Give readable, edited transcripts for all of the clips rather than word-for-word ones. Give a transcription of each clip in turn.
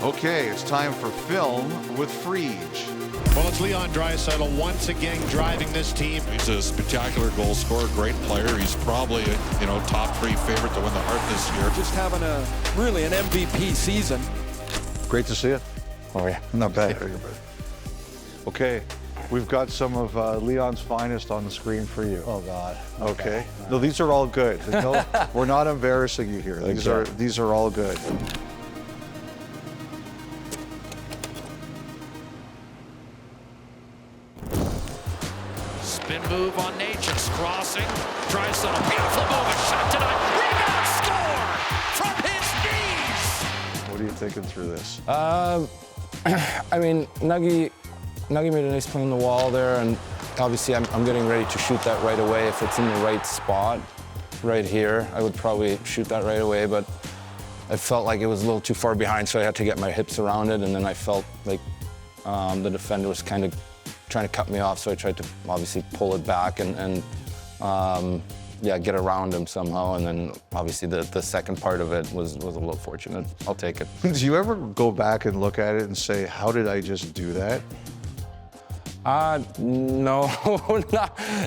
Okay, it's time for Film with Friedge. Well, it's Leon Draisaitl once again driving this team. He's a spectacular goal scorer, great player. He's probably a, top 3 favorite to win the Hart this year. Just having an MVP season. Great to see you. Oh yeah, Not bad. Okay, we've got some of Leon's finest on the screen for you. Oh God. Okay. No, these are all good. No, we're not embarrassing you here. These are all good. Spin move on Nugent's crossing. Draisaitl, beautiful move, a shot tonight. Rebound, score from his knees. What are you thinking through this? I mean, Nuggie made a nice play on the wall there, and obviously I'm getting ready to shoot that right away. If it's in the right spot, right here, I would probably shoot that right away, but I felt like it was a little too far behind, so I had to get my hips around it, and then I felt like the defender was kind of trying to cut me off, so I tried to obviously pull it back and get around him somehow, and then obviously the second part of it was a little fortunate. I'll take it. Do you ever go back and look at it and say, how did I just do that? No,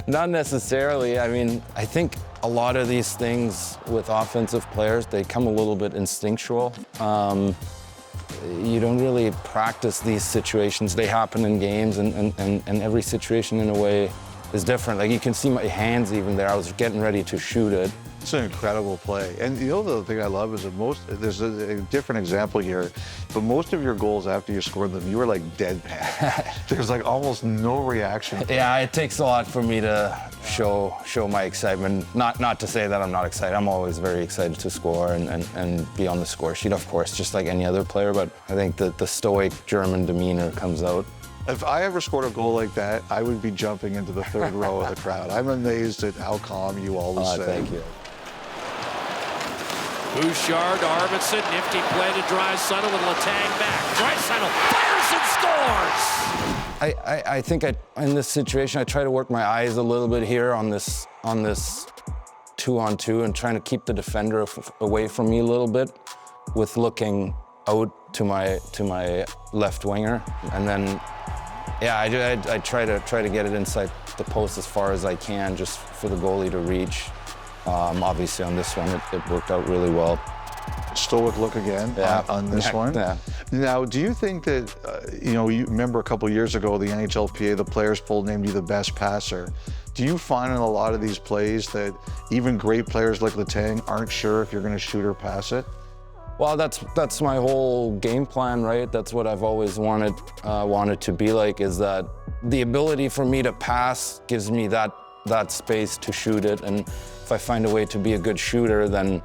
not necessarily. I mean, I think a lot of these things with offensive players, they come a little bit instinctual. You don't really practice these situations. They happen in games, and every situation in a way is different. Like you can see my hands even there. I was getting ready to shoot it. It's an incredible play. And the other thing I love is that there's a different example here, but most of your goals after you scored them, you were like deadpan. There's like almost no reaction. Yeah, it takes a lot for me to show my excitement. Not to say that I'm not excited. I'm always very excited to score and be on the score sheet, of course, just like any other player, but I think that the stoic German demeanor comes out. If I ever scored a goal like that, I would be jumping into the third row of the crowd. I'm amazed at how calm you always say. Thank you. Bouchard to Arvidsson, nifty play to Draisaitl with Letang back. Draisaitl fires and scores! I think in this situation, I try to work my eyes a little bit here on this 2-on-2 and trying to keep the defender away from me a little bit with looking out to my left winger. And then, yeah, I try to get it inside the post as far as I can just for the goalie to reach. Obviously on this one, it worked out really well. Stoic look again on this one. Yeah. Now, do you think that, you remember a couple years ago, the NHLPA, the Players Poll named you the best passer. Do you find in a lot of these plays that even great players like Letang aren't sure if you're going to shoot or pass it? Well, that's my whole game plan, right? That's what I've always wanted to be like, is that the ability for me to pass gives me that space to shoot it, and if I find a way to be a good shooter, then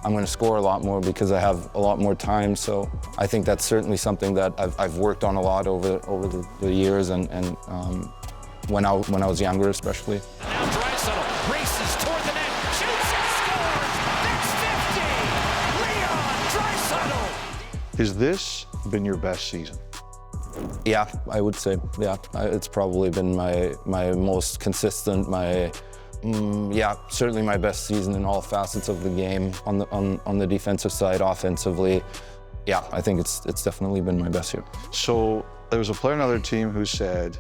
I'm going to score a lot more because I have a lot more time. So I think that's certainly something that I've worked on a lot over the years, and when I was younger, especially. Now Draisaitl races toward the net, shoots and scores. That's 50. Leon Draisaitl. Has this been your best season? Yeah, I would say, yeah. It's probably been my most consistent, certainly my best season in all facets of the game, on the defensive side, offensively. Yeah, I think it's definitely been my best year. So there was a player on another team who said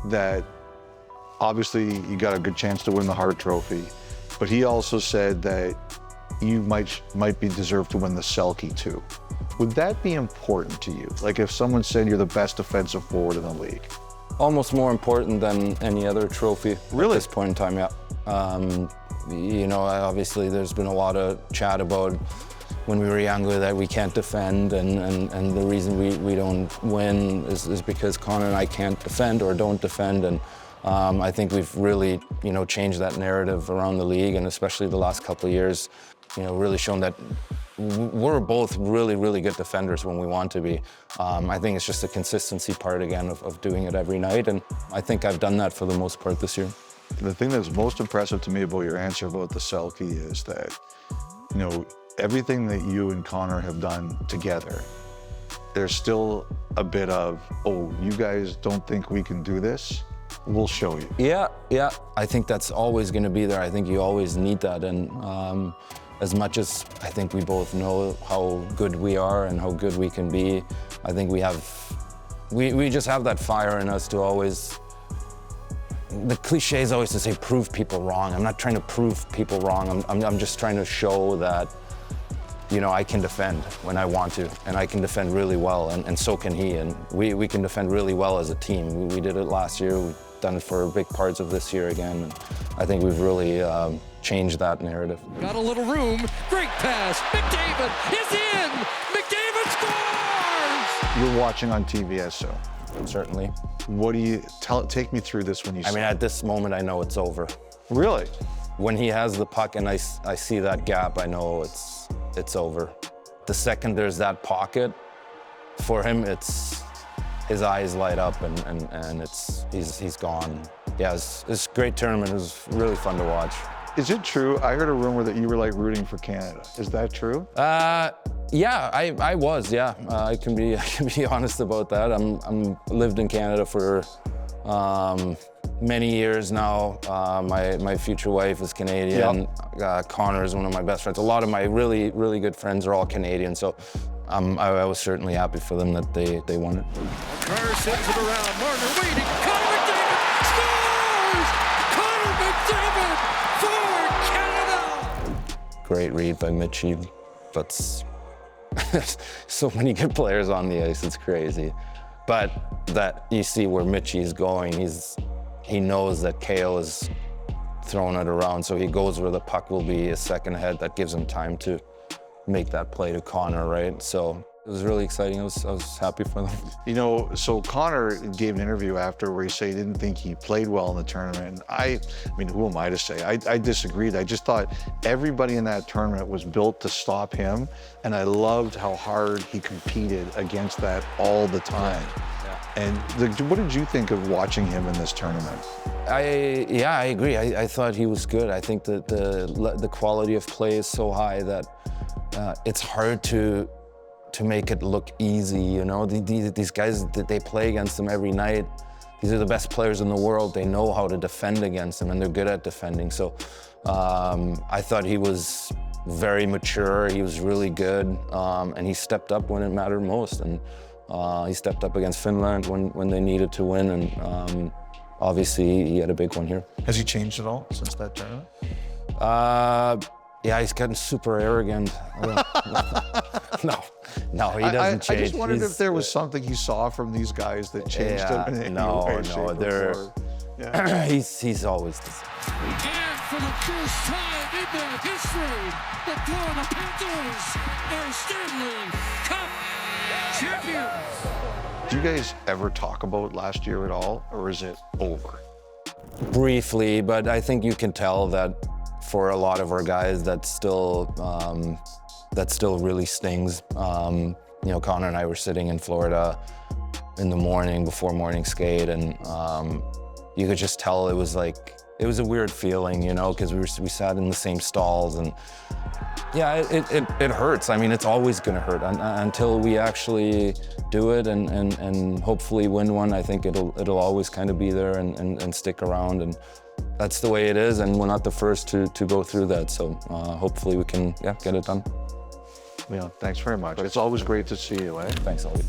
that obviously you got a good chance to win the Hart Trophy, but he also said that you might be deserved to win the Selke too. Would that be important to you? Like if someone said you're the best defensive forward in the league? Almost more important than any other trophy Really? At this point in time, yeah. Obviously there's been a lot of chat about when we were younger that we can't defend, and the reason we don't win is because Connor and I can't defend or don't defend, and I think we've really, changed that narrative around the league, and especially the last couple of years, really shown that we're both really, really good defenders when we want to be. I think it's just a consistency part again of doing it every night, and I think I've done that for the most part this year. The thing that's most impressive to me about your answer about the Selke is that, everything that you and Connor have done together, there's still a bit of, oh, you guys don't think we can do this? We'll show you. Yeah. I think that's always going to be there. I think you always need that, and as much as I think we both know how good we are and how good we can be, I think we just have that fire in us to always, the cliche is always to say prove people wrong. I'm not trying to prove people wrong. I'm just trying to show that, you know, I can defend when I want to, and I can defend really well, and so can he. And we can defend really well as a team. We did it last year. We've done it for big parts of this year again. And I think we've really changed that narrative. Got a little room. Great pass. McDavid is in. McDavid scores! You're watching on TVS, so Certainly. what do you take me through this when you I mean, at this moment, I know it's over. Really? When he has the puck and I see that gap, I know it's over. The second there's that pocket, for him, his eyes light up and he's gone. Yeah, it's a great tournament. It was really fun to watch. Is it true? I heard a rumor that you were like rooting for Canada. Is that true? Yeah, I was. Yeah, I can be honest about that. I'm lived in Canada for many years now. My future wife is Canadian. Yep. Connor is one of my best friends. A lot of my really, really good friends are all Canadian, so I was certainly happy for them that they won it. Carter sends it around. Marner waiting. Connor McDavid scores! Connor McDavid for Canada! Great read by Mitchie. That's so many good players on the ice. It's crazy. But that you see where Mitchie is going. He knows that Kale is throwing it around, so he goes where the puck will be a second ahead. That gives him time to make that play to Connor, right? So it was really exciting. I was happy for them. You know, so Connor gave an interview after where he said he didn't think he played well in the tournament. And I mean, who am I to say? I disagreed. I just thought everybody in that tournament was built to stop him. And I loved how hard he competed against that all the time. And what did you think of watching him in this tournament? I agree. I thought he was good. I think that the quality of play is so high that it's hard to make it look easy. You know, these guys that they play against them every night. These are the best players in the world. They know how to defend against them, and they're good at defending. So I thought he was very mature. He was really good, and he stepped up when it mattered most. And he stepped up against Finland when they needed to win, and obviously he had a big one here. Has he changed at all since that tournament? Yeah, he's gotten super arrogant. No, he doesn't change. I just wondered if there was something he saw from these guys that changed him in any way, shape, or form. Yeah. He's always the same. And for the first time in their history, the Florida Panthers are Stanley Cup champions. Do you guys ever talk about last year at all, or is it over? Briefly, but I think you can tell that for a lot of our guys, that still really stings. You know, Connor and I were sitting in Florida in the morning before morning skate, and you could just tell it was a weird feeling, you know, because we sat in the same stalls, and yeah, it hurts. I mean, it's always going to hurt until we actually do it and hopefully win one. I think it'll always kind of be there and stick around, and that's the way it is, and we're not the first to go through that. So hopefully we can get it done. Leon, thanks very much. It's always great to see you, eh? Thanks, Elliotte.